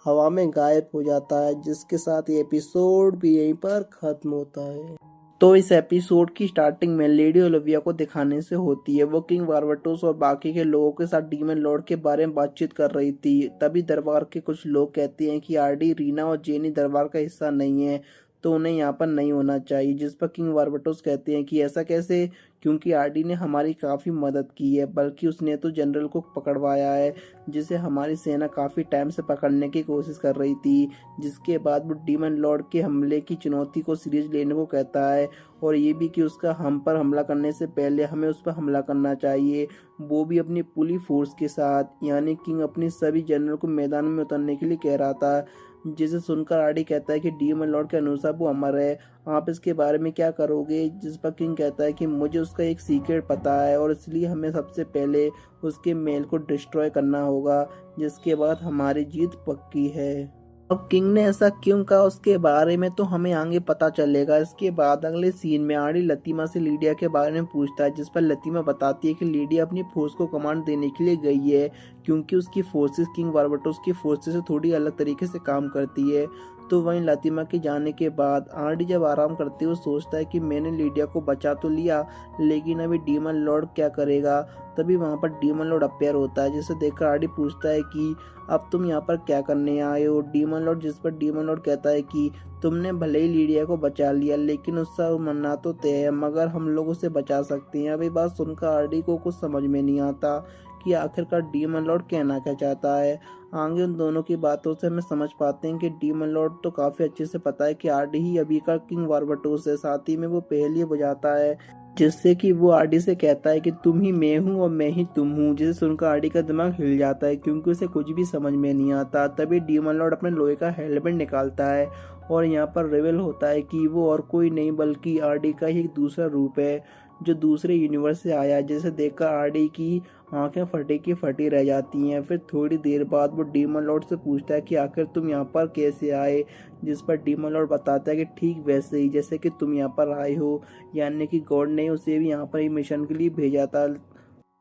हवा में गायब हो जाता है। जिसके साथ ये एपिसोड भी यहीं पर खत्म होता है। तो इस एपिसोड की स्टार्टिंग में लेडी ओलिविया को दिखाने से होती है, वो किंग बारबटोस और बाकी के लोगों के साथ डीमन लॉर्ड के बारे में बातचीत कर रही थी। तभी दरबार के कुछ लोग कहते हैं कि आरडी, रीना और जेनी दरबार का हिस्सा नहीं है तो उन्हें यहाँ पर नहीं होना चाहिए। जिस पर किंग बारबटोस कहते हैं कि ऐसा कैसे, क्योंकि आरडी ने हमारी काफ़ी मदद की है, बल्कि उसने तो जनरल को पकड़वाया है जिसे हमारी सेना काफ़ी टाइम से पकड़ने की कोशिश कर रही थी। जिसके बाद वो डीमन लॉर्ड के हमले की चुनौती को सीरियस लेने को कहता है और ये भी कि उसका हम पर हमला करने से पहले हमें उस पर हमला करना चाहिए, वो भी अपनी पूरी फोर्स के साथ। यानी किंग अपनी सभी जनरल को मैदान में उतरने के लिए कह रहा था। जिसे सुनकर आरडी कहता है कि डीमन लॉर्ड के अनुसार वो अमर है, आप इसके बारे में क्या करोगे। जिस पर किंग कहता है कि मुझे उसका एक सीक्रेट पता है और इसलिए हमें सबसे पहले उसके मेल को डिस्ट्रॉय करना होगा, जिसके बाद हमारी जीत पक्की है। अब किंग ने ऐसा क्यों कहा उसके बारे में तो हमें आगे पता चलेगा। इसके बाद अगले सीन में आरडी लतीमा से लीडिया के बारे में पूछता है, जिस पर लतीमा बताती है कि लीडिया अपनी फोर्स को कमांड देने के लिए गई है क्योंकि उसकी फोर्सेस किंग बारबटोस की फोर्सेस से थोड़ी अलग तरीके से काम करती है। तो वहीं लतीमा के जाने के बाद आरडी जब आराम करते हुए सोचता है कि मैंने लीडिया को बचा तो लिया, लेकिन अभी डीमन लॉर्ड क्या करेगा। तभी वहां पर डीमन लॉर्ड अपेयर होता है, जिसे देखकर आरडी पूछता है कि अब तुम यहाँ पर क्या करने आए हो डीमन लॉर्ड। जिस पर डीमन लॉर्ड कहता है कि तुमने भले ही लीडिया को बचा लिया लेकिन उसका मरना तो तय है, मगर हम लोग उसे बचा सकते हैं। अभी बात सुनकर आरडी को कुछ समझ में नहीं आता कि आखिरकार डीमन लॉर्ड कहना क्या चाहता है। आगे उन दोनों की बातों से हमें समझ पाते हैं कि डीमन लॉर्ड तो काफी अच्छे से पता है कि आरडी ही अभी का किंग बारबटोस है, साथ ही में वो पहेली बुझाता है जिससे कि वो आरडी से कहता है कि तुम ही मैं हूँ और मैं ही तुम हूँ, जिसे सुनकर आरडी का दिमाग हिल जाता है क्योंकि उसे कुछ भी समझ में नहीं आता। तभी डीमन लॉर्ड अपने लोहे का हेलमेट निकालता है और यहाँ पर रिवील होता है कि वो और कोई नहीं बल्कि आरडी का ही एक दूसरा रूप है जो दूसरे यूनिवर्स से आया है। जिसे देखकर आरडी की आंखें फटी की फटी रह जाती हैं। फिर थोड़ी देर बाद वो डीमन लॉर्ड से पूछता है कि आखिर तुम यहाँ पर कैसे आए, जिस पर डीमन लॉर्ड बताता है कि ठीक वैसे ही जैसे कि तुम यहाँ पर आए हो, यानी कि गॉड ने उसे भी यहाँ पर मिशन के लिए भेजा था।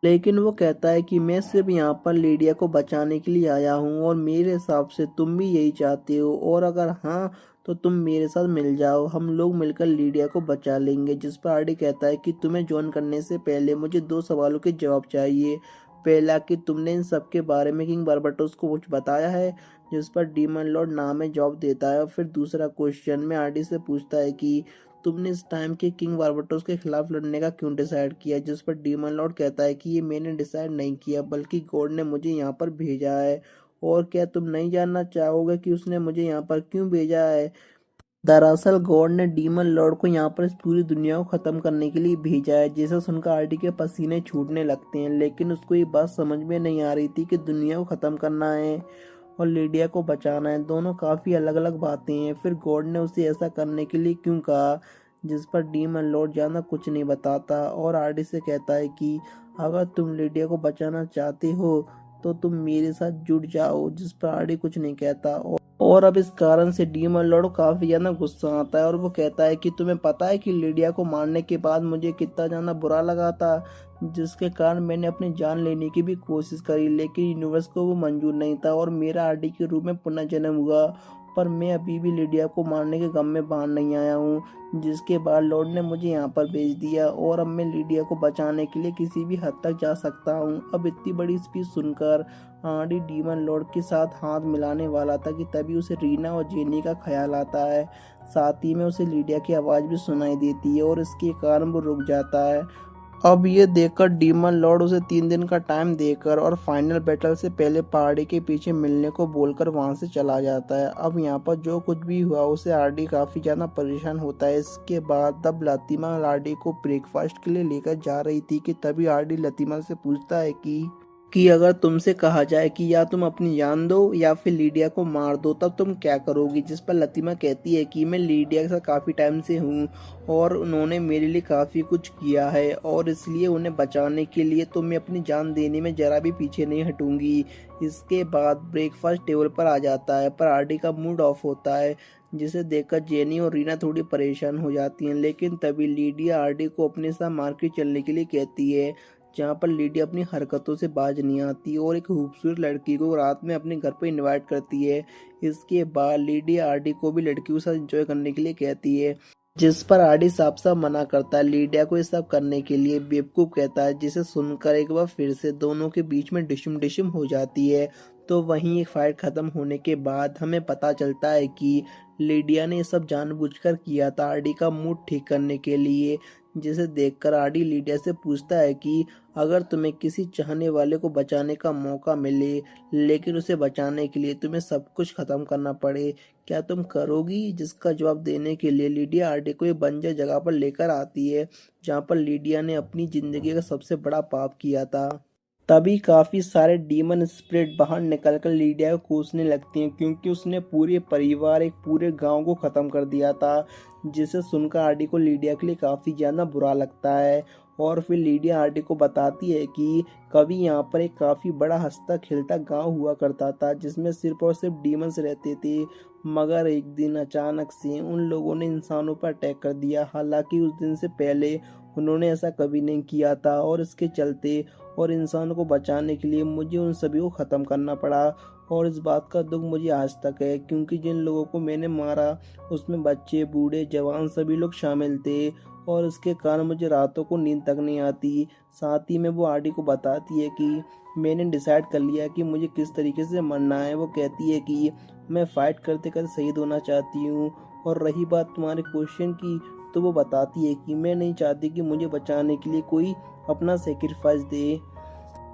लेकिन वो कहता है कि मैं सिर्फ यहाँ पर लीडिया को बचाने के लिए आया हूँ और मेरे हिसाब से तुम भी यही चाहते हो, और अगर हाँ तो तुम मेरे साथ मिल जाओ, हम लोग मिलकर लीडिया को बचा लेंगे। जिस पर आरडी कहता है कि तुम्हें ज्वाइन करने से पहले मुझे 2 सवालों के जवाब चाहिए। पहला कि तुमने इन सब के बारे में किंग बारबाटोस को कुछ बताया है, जिस पर डीमन लॉर्ड ना में जवाब देता है। और फिर दूसरा क्वेश्चन में आरडी से पूछता है कि तुमने इस टाइम के किंग बारबाटोस के खिलाफ लड़ने का क्यों डिसाइड किया, जिस पर डीमन लॉर्ड कहता है कि ये मैंने डिसाइड नहीं किया बल्कि गॉड ने मुझे यहाँ पर भेजा है। और क्या तुम नहीं जानना चाहोगे कि उसने मुझे यहाँ पर क्यों भेजा है? दरअसल गॉड ने डीमन लॉर्ड को यहाँ पर इस पूरी दुनिया को खत्म करने के लिए भेजा है। जिसे सुनकर आरडी के पसीने छूटने लगते हैं, लेकिन उसको ये बात समझ में नहीं आ रही थी कि दुनिया को खत्म करना है और लीडिया को बचाना है, दोनों काफी अलग अलग बातें हैं। फिर गॉड ने उसे ऐसा करने के लिए क्यों कहा, जिस पर डीमन लॉर्ड ज्यादा कुछ नहीं बताता और आरडी से कहता है कि अगर तुम लीडिया को बचाना चाहते हो तो तुम मेरे साथ जुड़ जाओ, जिस पर आरडी कुछ नहीं कहता। और अब इस कारण से डीमन लॉर्ड को काफी ज्यादा गुस्सा आता है और वो कहता है कि तुम्हें पता है कि लीडिया को मारने के बाद मुझे कितना ज्यादा बुरा लगा था, जिसके कारण मैंने अपनी जान लेने की भी कोशिश करी, लेकिन यूनिवर्स को वो मंजूर नहीं था और मेरा आरडी के रूप में पुनर्जन्म हुआ। पर मैं अभी भी लीडिया को मारने के गम में बाहर नहीं आया हूँ, जिसके बाद लॉर्ड ने मुझे यहाँ पर भेज दिया और अब मैं लीडिया को बचाने के लिए किसी भी हद तक जा सकता हूँ। अब इतनी बड़ी स्पीच सुनकर आरडी डीमन लॉर्ड के साथ हाथ मिलाने वाला था कि तभी उसे रीना और जेनी का ख्याल आता है। साथ ही में उसे लीडिया की आवाज़ भी सुनाई देती है और इसके कारण वो रुक जाता है। अब ये देखकर डीमन लॉर्ड उसे 3 दिन का टाइम देकर और फाइनल बैटल से पहले पहाड़ी के पीछे मिलने को बोलकर वहां से चला जाता है। अब यहाँ पर जो कुछ भी हुआ उसे आरडी काफी ज्यादा परेशान होता है। इसके बाद तब लतीमा आरडी को ब्रेकफास्ट के लिए लेकर जा रही थी कि तभी आरडी लतीमा से पूछता है कि अगर तुमसे कहा जाए कि या तुम अपनी जान दो या फिर लीडिया को मार दो तब तुम क्या करोगी, जिस पर लतीमा कहती है कि मैं लीडिया के साथ काफ़ी टाइम से हूँ और उन्होंने मेरे लिए काफ़ी कुछ किया है और इसलिए उन्हें बचाने के लिए तो मैं अपनी जान देने में ज़रा भी पीछे नहीं हटूंगी। इसके बाद ब्रेकफास्ट टेबल पर आ जाता है पर आरडी का मूड ऑफ होता है, जिसे देखकर जेनी और रीना थोड़ी परेशान हो जाती हैं। लेकिन तभी लीडिया आरडी को अपने साथ मार्केट चलने के लिए कहती है, जहाँ पर लीडिया अपनी हरकतों से बाज नहीं आती और एक खूबसूरत लड़की को रात में अपने घर पर इनवाइट करती है। इसके बाद लीडिया आरडी को भी लड़की के साथ एंजॉय करने के लिए कहती है, जिस पर आरडी साफ साफ मना करता है लीडिया को ये सब करने के लिए, बेवकूफ कहता है। जिसे सुनकर एक बार फिर से दोनों के बीच में डिशम डिशम हो जाती है। तो वहीं एक फाइट खत्म होने के बाद हमें पता चलता है कि लीडिया ने ये सब जानबूझकर किया था आरडी का मूड ठीक करने के लिए। जिसे देखकर आरडी लीडिया से पूछता है कि अगर तुम्हें किसी चाहने वाले को बचाने का मौका मिले लेकिन उसे बचाने के लिए तुम्हें सब कुछ खत्म करना पड़े, क्या तुम करोगी? जिसका जवाब देने के लिए लीडिया आरडी को एक बंजर जगह पर लेकर आती है, जहाँ पर लीडिया ने अपनी जिंदगी का सबसे बड़ा पाप किया था। तभी काफी सारे डीमन स्पिरिट बाहर निकलकर लीडिया को कोसने लगती हैं क्योंकि उसने पूरे परिवार एक पूरे गांव को खत्म कर दिया था। जिसे सुनकर आरडी को लीडिया के लिए काफी ज्यादा बुरा लगता है और फिर लीडिया आरडी को बताती है कि कभी यहाँ पर एक काफी बड़ा हंसता खेलता गांव हुआ करता था जिसमें सिर्फ और सिर्फ डीमंस रहते थे, मगर एक दिन अचानक से उन लोगों ने इंसानों पर अटैक कर दिया। हालांकि उस दिन से पहले उन्होंने ऐसा कभी नहीं किया था और इसके चलते और इंसानों को बचाने के लिए मुझे उन सभी को ख़त्म करना पड़ा और इस बात का दुख मुझे आज तक है क्योंकि जिन लोगों को मैंने मारा उसमें बच्चे बूढ़े जवान सभी लोग शामिल थे और इसके कारण मुझे रातों को नींद तक नहीं आती। साथ ही में वो आरडी को बताती है कि मैंने डिसाइड कर लिया कि मुझे किस तरीके से मरना है। वो कहती है कि मैं फ़ाइट करते करते शहीद होना चाहती हूँ। और रही बात तुम्हारे क्वेश्चन की, तो वो बताती है कि मैं नहीं चाहती कि मुझे बचाने के लिए कोई अपना सेक्रीफाइस दे।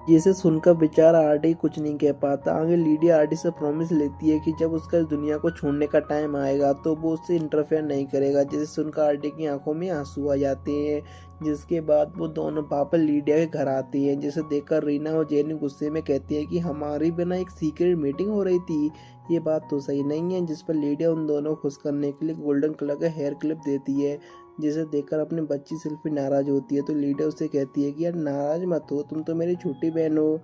जिसे सुनकर बेचारा आरडी कुछ नहीं कह पाता। आगे लीडिया आरडी से प्रॉमिस लेती है कि जब उसका इस दुनिया को छोड़ने का टाइम आएगा तो वो उससे इंटरफेयर नहीं करेगा। जिसे सुनकर आरडी की आंखों में आंसू आ जाते हैं। जिसके बाद वो दोनों वापस लीडिया के घर आती हैं, जिसे देखकर रीना और जेनी गुस्से में कहती है कि हमारी बिना एक सीक्रेट मीटिंग हो रही थी, ये बात तो सही नहीं है। जिस पर लीडिया उन दोनों को खुश करने के लिए गोल्डन कलर का हेयर क्लिप देती है, जिसे देखकर अपनी बच्ची शिल्पी नाराज होती है। तो लीडिया उससे कहती है कि यार नाराज मत हो, तुम तो मेरी छोटी बहन हो।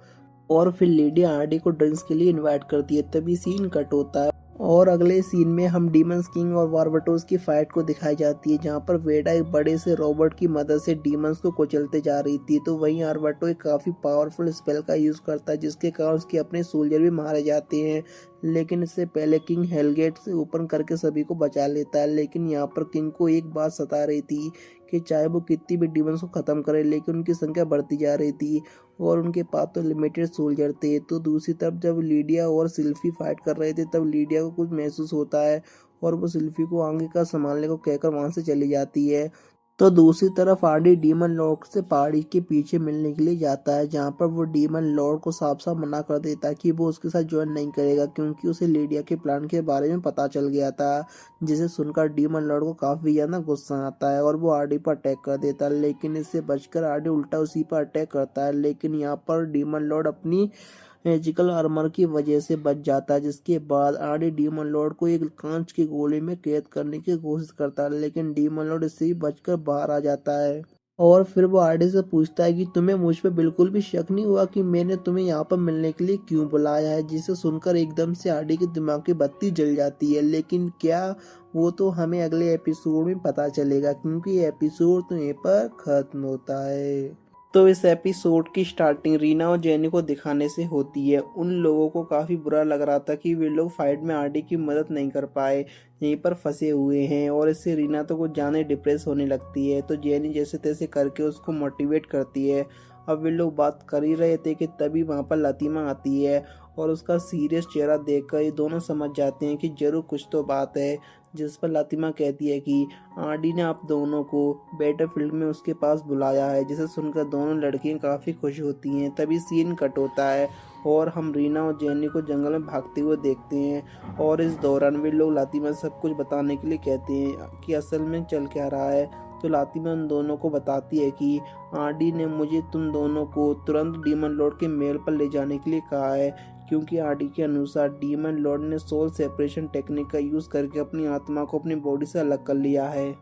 और फिर लेडी आरडी को ड्रिंक्स के लिए इनवाइट करती है। तभी सीन कट होता है और अगले सीन में हम डीमंस किंग और वार्बटोस की फाइट को दिखाई जाती है, जहां पर वेडा एक बड़े से रोबोट की मदद से डीमंस को कुचलते जा रही थी। तो वहीं आर्बटो एक काफी पावरफुल स्पेल का यूज करता है, जिसके कारण उसके अपने सोल्जर भी मारे जाते हैं। लेकिन इससे पहले किंग हेलगेट से ओपन करके सभी को बचा लेता है। लेकिन यहाँ पर किंग को एक बात सता रही थी कि चाहे वो कितनी भी डीमंस को खत्म करे, लेकिन उनकी संख्या बढ़ती जा रही थी और उनके पास तो लिमिटेड सोल्जर थे। तो दूसरी तरफ जब लीडिया और सिल्फी फाइट कर रहे थे, तब लीडिया को कुछ महसूस होता है और वो सिल्फी को आगे का संभालने को कहकर वहां से चली जाती है। तो दूसरी तरफ आरडी डीमन लॉर्ड से पहाड़ी के पीछे मिलने के लिए जाता है, जहां पर वो डीमन लॉर्ड को साफ साफ मना कर देता है कि वो उसके साथ ज्वाइन नहीं करेगा, क्योंकि उसे लीडिया के प्लान के बारे में पता चल गया था। जिसे सुनकर डीमन लॉर्ड को काफी ज्यादा गुस्सा आता है और वो आरडी पर अटैक कर देता है। लेकिन इससे बचकर आरडी उल्टा उसी पर अटैक करता है। लेकिन यहाँ पर डीमन लॉर्ड अपनी मैजिकल आर्मर की वजह से बच जाता है, जिसके बाद आरडी डीमन लॉर्ड को एक कांच की गोली में कैद करने की कोशिश करता है। लेकिन डीमन लॉर्ड इससे ही बचकर बाहर आ जाता है और फिर वो आरडी से पूछता है कि तुम्हें मुझ पे बिल्कुल भी शक नहीं हुआ कि मैंने तुम्हें यहाँ पर मिलने के लिए क्यों बुलाया है। जिसे सुनकर एकदम से आरडी के दिमाग की बत्ती जल जाती है। लेकिन क्या, वो तो हमें अगले एपिसोड में पता चलेगा, क्योंकि ये एपिसोड तो यहीं पर खत्म होता है। तो इस एपिसोड की स्टार्टिंग रीना और जेनी को दिखाने से होती है। उन लोगों को काफी बुरा लग रहा था कि वे लोग फाइट में आरडी की मदद नहीं कर पाए, यहीं पर फंसे हुए हैं और इससे रीना तो कुछ ज्यादा डिप्रेस होने लगती है। तो जेनी जैसे तैसे करके उसको मोटिवेट करती है। अब वे लोग बात कर ही रहे थे कि तभी वहां पर लतीमा आती है और उसका सीरियस चेहरा देखकर ये दोनों समझ जाते हैं कि जरूर कुछ तो बात है। जिस पर लातिमा कहती है कि आरडी ने आप दोनों को बैटलफील्ड में उसके पास बुलाया है, जिसे सुनकर दोनों लड़कियां काफी खुश होती हैं। तभी सीन कट होता है और हम रीना और जेनी को जंगल में भागते हुए देखते हैं और इस दौरान वे लोग लातिमा सब कुछ बताने के लिए कहते हैं कि असल में चल क्या रहा है। तो लातिमा उन दोनों को बताती है कि आरडी ने मुझे तुम दोनों को तुरंत डीमन लॉर्ड के महल पर ले जाने के लिए कहा है, क्योंकि आरडी के अनुसार डीमन लॉर्ड ने सोल सेपरेशन टेक्निक का यूज करके अपनी आत्मा को अपनी बॉडी से अलग कर लिया है।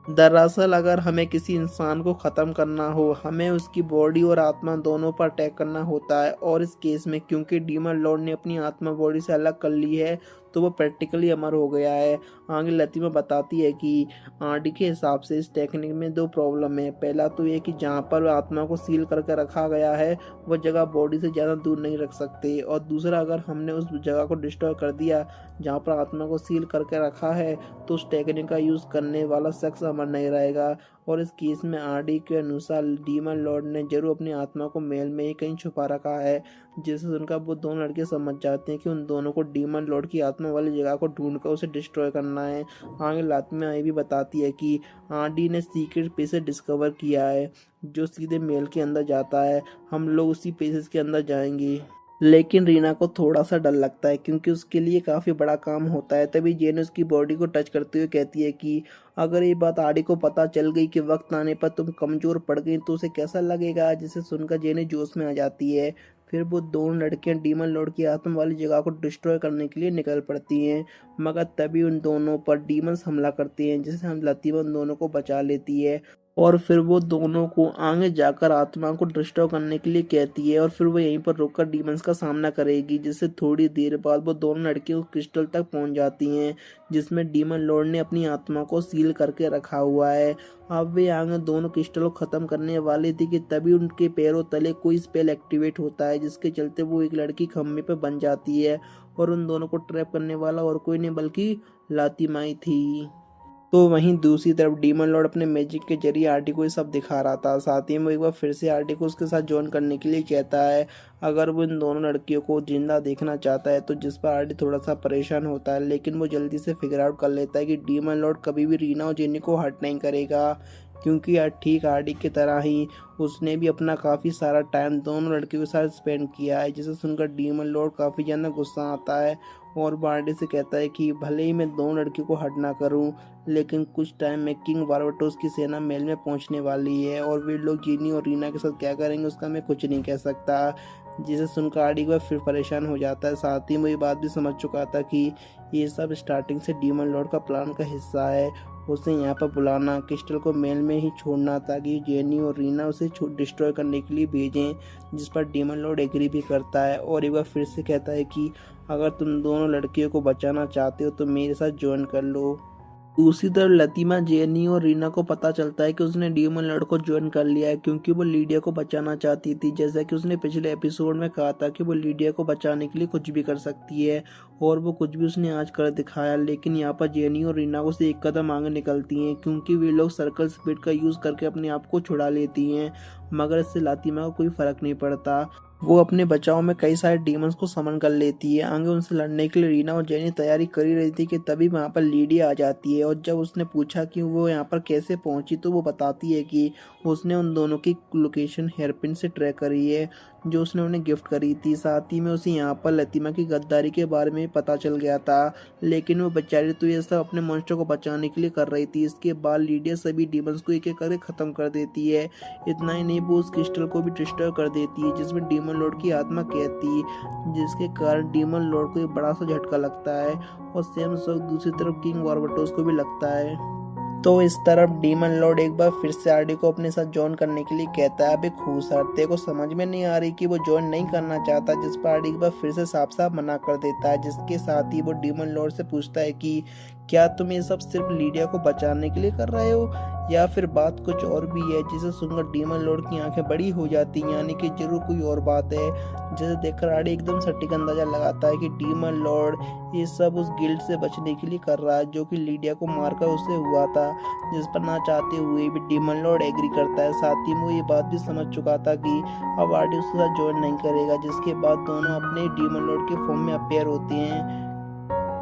दरअसल अगर हमें किसी इंसान को ख़त्म करना हो, हमें उसकी बॉडी और आत्मा दोनों पर अटैक करना होता है। और इस केस में क्योंकि डीमन लॉर्ड ने अपनी आत्मा बॉडी से अलग कर ली है, तो वो प्रैक्टिकली अमर हो गया है। आगे लतीमा बताती है कि आरडी के हिसाब से इस टेक्निक में दो प्रॉब्लम है। पहला तो ये कि जहाँ पर आत्मा को सील करके रखा गया है वो जगह बॉडी से ज़्यादा दूर नहीं रख सकते, और दूसरा अगर हमने उस जगह को डिस्ट्रॉय कर दिया जहाँ पर आत्मा को सील करके रखा है, तो उस टेक्निक का यूज़ करने वाला शख्स अमर नहीं रहेगा। और इस केस में आरडी के अनुसार डीमन लॉर्ड ने जरूर अपनी आत्मा को महल में ही कहीं छुपा रखा है, जिससे सुनकर वो दोनों लड़के समझ जाते हैं कि उन दोनों को डीमन लॉर्ड की आत्मा वाली जगह को ढूंढकर उसे डिस्ट्रॉय करना है। आगे लातिमा ये भी बताती है कि आरडी ने सीक्रेट पेसेज डिस्कवर किया है जो सीधे महल के अंदर जाता है। हम लोग उसी पेसेज के अंदर जाएंगे। लेकिन रीना को थोड़ा सा डर लगता है क्योंकि उसके लिए काफ़ी बड़ा काम होता है। तभी जेन उसकी बॉडी को टच करते हुए कहती है कि अगर ये बात आरडी को पता चल गई कि वक्त आने पर तुम कमज़ोर पड़ गई तो उसे कैसा लगेगा। जिसे सुनकर जेने जोश में आ जाती है। फिर वो दोनों लड़कियां डीमन लॉर्ड की आत्मा वाली जगह को डिस्ट्रॉय करने के लिए निकल पड़ती हैं, मगर तभी उन दोनों पर डीमंस हमला करते हैं, जिससे हम लतीमा उन दोनों को बचा लेती है। और फिर वो दोनों को आगे जाकर आत्मा को डिस्ट्रॉय करने के लिए कहती है और फिर वो यहीं पर रुककर डीमंस का सामना करेगी। जिससे थोड़ी देर बाद वो दोनों लड़कियों क्रिस्टल तक पहुंच जाती हैं, जिसमें डीमन लॉर्ड ने अपनी आत्मा को सील करके रखा हुआ है। अब वे आगे दोनों क्रिस्टल को खत्म करने वाली थी कि तभी उनके पैरों तले कोई स्पेल एक्टिवेट होता है, जिसके चलते वो एक लड़की खम्भे पर बन जाती है और उन दोनों को ट्रैप करने वाला और कोई नहीं बल्कि लातिमाई थी। तो वहीं दूसरी तरफ डीमन लॉर्ड अपने मैजिक के जरिए आरडी को ये सब दिखा रहा था। साथ ही में एक बार फिर से आरडी को उसके साथ ज्वाइन करने के लिए कहता है अगर वो इन दोनों लड़कियों को जिंदा देखना चाहता है। तो जिस पर आरडी थोड़ा सा परेशान होता है, लेकिन वो जल्दी से फिगर आउट कर लेता है कि डीमन लॉर्ड कभी भी रीना और जेनी को हर्ट नहीं करेगा, क्योंकि यार ठीक आरडी की तरह ही उसने भी अपना काफ़ी सारा टाइम दोनों लड़कियों के साथ स्पेंड किया है, जिसे सुनकर डीमन लॉर्ड काफ़ी ज़्यादा गुस्सा आता है और वो आरडी से कहता है कि भले ही मैं दोनों लड़कियों को हट ना करूं, लेकिन कुछ टाइम में किंग बारबाटोस की सेना महल में पहुंचने वाली है और वे लोग जीनी और रीना के साथ क्या करेंगे उसका मैं कुछ नहीं कह सकता। जिसे सुनकर आरडी को फिर परेशान हो जाता है। साथ ही वो ये बात भी समझ चुका था कि ये सब स्टार्टिंग से डीमन लॉर्ड का प्लान का हिस्सा है। उसे यहाँ पर बुलाना, क्रिस्टल को मेल में ही छोड़ना ताकि जेनी और रीना उसे डिस्ट्रॉय करने के लिए भेजें, जिस पर डीमन लॉर्ड एग्री भी करता है और एक बार फिर से कहता है कि अगर तुम दोनों लड़कियों को बचाना चाहते हो तो मेरे साथ ज्वाइन कर लो। दूसरी तरफ लतीमा, जेनी और रीना को पता चलता है कि उसने डीमन लॉर्ड को ज्वाइन कर लिया है क्योंकि वो लीडिया को बचाना चाहती थी। जैसा कि उसने पिछले एपिसोड में कहा था कि वो लीडिया को बचाने के लिए कुछ भी कर सकती है और वो कुछ भी उसने आज कर दिखाया। लेकिन यहाँ पर जेनी और रीना को से एक कदम आगे निकलती हैं क्योंकि वे लोग सर्कल स्पीड का यूज़ करके अपने आप को छुड़ा लेती हैं, मगर इससे लतीमा को कोई फर्क नहीं पड़ता। वो अपने बचाव में कई सारे डीमंस को समन कर लेती है। आगे उनसे लड़ने के लिए रीना और जेनी तैयारी कर ही रही थी कि तभी वहाँ पर लीडिया आ जाती है और जब उसने पूछा कि वो यहाँ पर कैसे पहुंची तो वो बताती है कि उसने उन दोनों की लोकेशन हेयरपिन से ट्रैक करी है जो उसने उन्हें गिफ्ट करी थी। साथ ही में उसे यहाँ पर लतीमा की गद्दारी के बारे में पता चल गया था, लेकिन वो बेचारी तो ये सब अपने मॉन्स्टर को बचाने के लिए कर रही थी। इसके बाद लीडिया सभी डीमंस को एक एक करके ख़त्म कर देती है। इतना ही नहीं, वो उस क्रिस्टल को भी डिस्ट्रॉय कर देती है जिसमें डीमन लॉर्ड की आत्मा कैद थी, जिसके कारण डीमन लॉर्ड को एक बड़ा सा झटका लगता है और सेम सब दूसरी तरफ किंग बारबाटोस को भी लगता है। तो इस तरफ डीमन लॉर्ड एक बार फिर से आरडी को अपने साथ ज्वाइन करने के लिए कहता है। अभी खूसरते को समझ में नहीं आ रही कि वो ज्वाइन नहीं करना चाहता, जिस पर आरडी एक बार फिर से साफ साफ मना कर देता है। जिसके साथ ही वो डीमन लॉर्ड से पूछता है कि क्या तुम ये सब सिर्फ लीडिया को बचाने के लिए कर रहे हो या फिर बात कुछ और भी है। जिसे सुनकर डीमन लॉर्ड की आंखें बड़ी हो जाती हैं, यानी कि जरूर कोई और बात है। जिसे देखकर आरडी एकदम सटीक अंदाजा लगाता है कि डीमन लॉर्ड ये सब उस गिल्ड से बचने के लिए कर रहा है जो कि लीडिया को मारकर उसे हुआ था, जिस पर ना चाहते हुए भी डीमन लॉर्ड एग्री करता है। साथ ही वो ये बात भी समझ चुका था कि अब आरडी उसके साथ ज्वाइन नहीं करेगा। जिसके बाद दोनों अपने डीमन लॉर्ड के फॉर्म में अपेयर होते हैं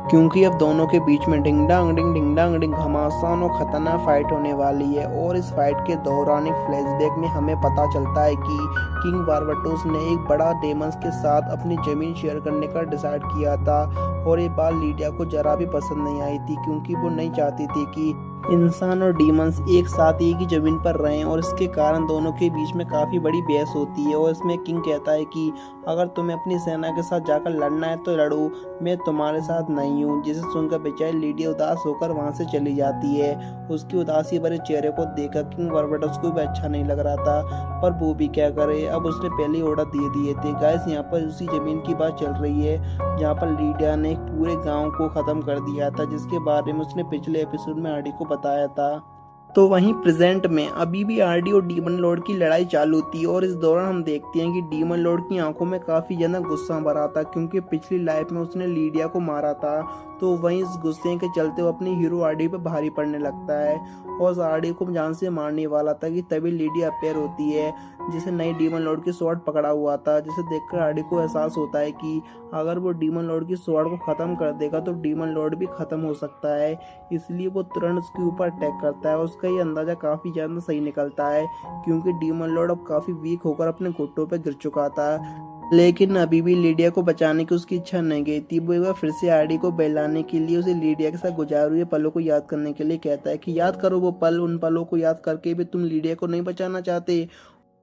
क्योंकि अब दोनों के बीच में डिंग डांग डिंग घमासान और खतरनाक फाइट होने वाली है। और इस फाइट के दौरान एक फ्लैशबैक में हमें पता चलता है कि किंग बारबाटोस ने एक बड़ा डेमंस के साथ अपनी जमीन शेयर करने का डिसाइड किया था और ये बात लीडिया को जरा भी पसंद नहीं आई थी क्योंकि वो नहीं चाहती थी कि इंसान और डीमंस एक साथ एक ही जमीन पर रहें और इसके कारण दोनों के बीच में काफ़ी बड़ी बहस होती है। और इसमें किंग कहता है कि अगर तुम्हें अपनी सेना के साथ जाकर लड़ना है तो लड़ो, मैं तुम्हारे साथ नहीं हूँ। जिसे सुनकर बेचारी लीडिया उदास होकर वहाँ से चली जाती है। उसकी उदासी भरे चेहरे को देखकर किंग बारबाटोस को भी अच्छा नहीं लग रहा था, पर वो भी क्या करे, अब उसने पहले ऑर्डर दे दिए थे। गाइस, यहाँ पर उसी जमीन की बात चल रही है जहाँ पर लीडिया ने पूरे गाँव को ख़त्म कर दिया था, जिसके बारे में उसने पिछले एपिसोड में आरडी को बताया था। तो वहीं प्रेजेंट में अभी भी आरडी और डीमन लॉर्ड की लड़ाई चालू थी और इस दौरान हम देखते हैं कि डीमन लॉर्ड की आंखों में काफी ज्यादा गुस्सा भरा था क्योंकि पिछली लाइफ में उसने लीडिया को मारा था। तो वहीं इस गुस्से के चलते वो अपनी हीरो आरडी पर भारी पड़ने लगता है और आरडी को जान से मारने वाला था कि तभी लीडिया अपेयर होती है जिसे नई डीमन लॉर्ड की स्वॉर्ड पकड़ा हुआ था। जिसे देखकर आरडी को एहसास होता है कि अगर वो डीमन लॉर्ड की स्वॉर्ड को खत्म कर देगा तो डीमन लॉर्ड भी खत्म हो सकता है। इसलिए वो तुरंत उसके ऊपर अटैक करता है और उसका ये अंदाजा काफी ज्यादा सही निकलता है क्योंकि डीमन लॉर्ड अब काफी वीक होकर अपने घुटनों पर गिर चुका था। लेकिन अभी भी लीडिया को बचाने की उसकी इच्छा नहीं गई थी। वो एक बार फिर से आरडी को बहलाने के लिए उसे लीडिया के साथ गुजारे हुए पलों को याद करने के लिए कहता है कि याद करो वो पल, उन पलों को याद करके भी तुम लीडिया को नहीं बचाना चाहते।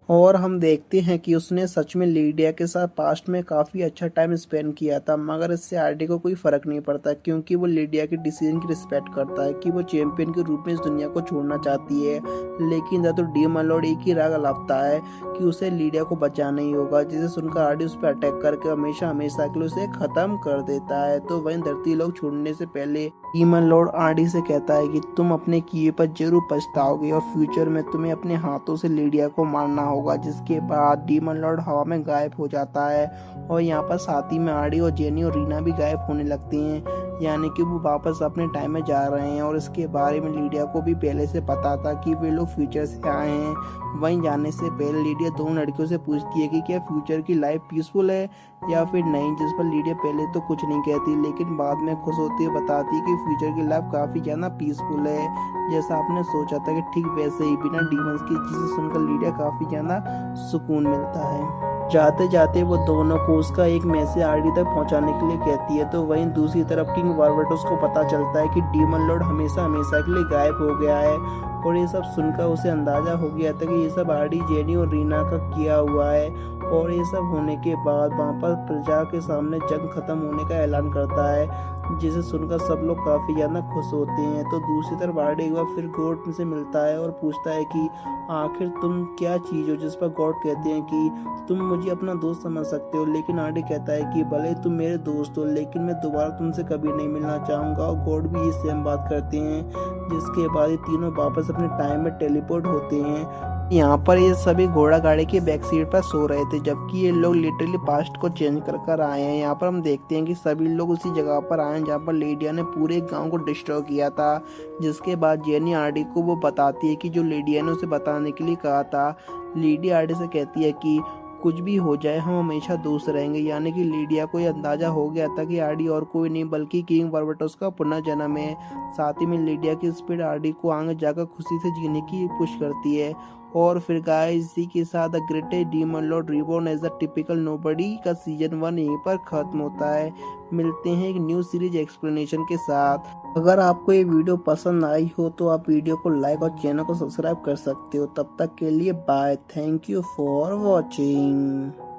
और हम देखते हैं कि उसने सच में लीडिया के साथ पास्ट में काफ़ी अच्छा टाइम स्पेंड किया था, मगर इससे आरडी को कोई फ़र्क नहीं पड़ता क्योंकि वो लीडिया के डिसीजन की रिस्पेक्ट करता है कि वो चैंपियन के रूप में इस दुनिया को छोड़ना चाहती है। लेकिन जब तो डीमन लॉर्ड एक ही राग लाता है कि उसे लीडिया को बचाना ही होगा, जिसे सुनकर आरडी उस पर अटैक करके हमेशा के लिए उसे ख़त्म कर देता है। तो वहीं धरती लोग छोड़ने से पहले डीमन लॉर्ड आरडी से कहता है कि तुम अपने किए पर जरूर पछताओगे और फ्यूचर में तुम्हें अपने हाथों से लीडिया को मारना होगा। जिसके बाद डीमन लॉर्ड हवा में गायब हो जाता है और यहाँ पर साथ ही में आरडी और जेनी और रीना भी गायब होने लगती हैं। यानी कि वो वापस अपने टाइम में जा रहे हैं। और इसके बारे में लीडिया को भी पहले से पता था कि वे लोग फ्यूचर से आए हैं। वहीं जाने से पहले लीडिया दोनों लड़कियों से पूछती है कि क्या फ्यूचर की लाइफ पीसफुल है या फिर नहीं, जिस पर लीडिया पहले तो कुछ नहीं कहती, लेकिन बाद में खुश होती है बताती है कि फ्यूचर की लाइफ काफ़ी ज़्यादा पीसफुल है, जैसा आपने सोचा था कि ठीक वैसे ही, बिना डीमंस की, जिसे सुनकर लीडिया काफ़ी ज़्यादा सुकून मिलता है। जाते जाते वो दोनों को उसका एक मैसेज आरडी तक पहुंचाने के लिए कहती है। तो वहीं दूसरी तरफ किंग बार्बाटोस को पता चलता है कि डीमन लॉर्ड हमेशा के लिए गायब हो गया है। और ये सब सुनकर उसे अंदाजा हो गया था कि ये सब आरडी, जेनी और रीना का किया हुआ है। और ये सब होने के बाद वहाँ पर प्रजा के सामने जंग खत्म होने का ऐलान करता है, जिसे सुनकर सब लोग काफ़ी ज़्यादा खुश होते हैं। तो दूसरी तरफ आरडी एक बार फिर गॉड से मिलता है और पूछता है कि आखिर तुम क्या चीज़ हो, जिस पर गॉड कहते हैं कि तुम मुझे अपना दोस्त समझ सकते हो। लेकिन आरडी कहता है कि भले तुम मेरे दोस्त हो, लेकिन मैं दोबारा तुमसे कभी नहीं मिलना चाहूँगा। और गॉड भी ये सेम बात करते हैं, जिसके बाद ये तीनों वापस अपने टाइम में टेलीपोर्ट होते हैं। यहाँ पर ये सभी घोड़ा गाड़ी की बैक सीट पर सो रहे थे, जबकि ये लोग लिटरली पास्ट को चेंज कर आए हैं। यहाँ पर हम देखते हैं कि सभी लोग उसी जगह पर आए हैं जहाँ पर लीडिया ने पूरे गांव को डिस्ट्रॉय किया था। जिसके बाद जेनी आरडी को वो बताती है कि जो लीडिया ने उसे बताने के लिए कहा था। लीडिया आरडी से कहती है कि कुछ भी हो जाए हम हमेशा दोस्त रहेंगे। यानी कि लीडिया को ये अंदाजा हो गया था कि आरडी और कोई नहीं बल्कि किंग बार्बाटोस का पुनर्जन्म है। साथ ही में लीडिया की स्पीड आरडी को आगे जाकर खुशी से जीने की पुश करती है। और फिर गाइस, इसी के साथ the greatest demon lord reborn as the typical nobody का सीजन 1 यहीं पर खत्म होता है। मिलते हैं एक न्यू सीरीज एक्सप्लेनेशन के साथ। अगर आपको ये वीडियो पसंद आई हो तो आप वीडियो को लाइक और चैनल को सब्सक्राइब कर सकते हो। तब तक के लिए bye, thank you for watching.